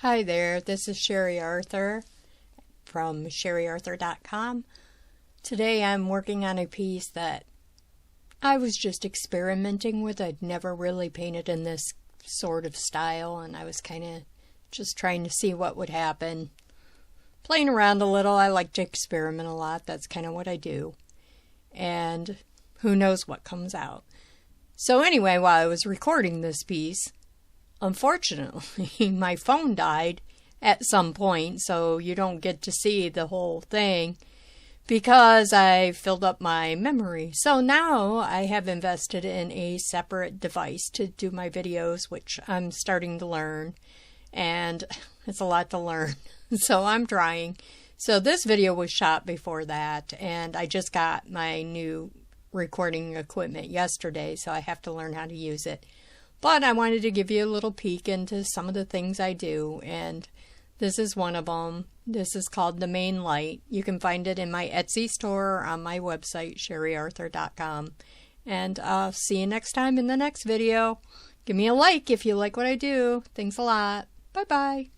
Hi there, this is Sherry Arthur from sherryarthur.com. Today I'm working on a piece that I was just experimenting with. I'd never really painted in this sort of style, and I was kind of just trying to see what would happen. Playing around a little. I like to experiment a lot. That's kind of what I do. And who knows what comes out. So anyway, while I was recording this piece, unfortunately, my phone died at some point, so you don't get to see the whole thing because I filled up my memory. So now I have invested in a separate device to do my videos, which I'm starting to learn, and it's a lot to learn, so I'm trying. So this video was shot before that, and I just got my new recording equipment yesterday, so I have to learn how to use it. But I wanted to give you a little peek into some of the things I do, and this is one of them. This is called the Maine light. You can find it in my Etsy store or on my website, sherryarthur.com. And I'll see you next time in the next video. Give me a like if you like what I do. Thanks a lot. Bye-bye.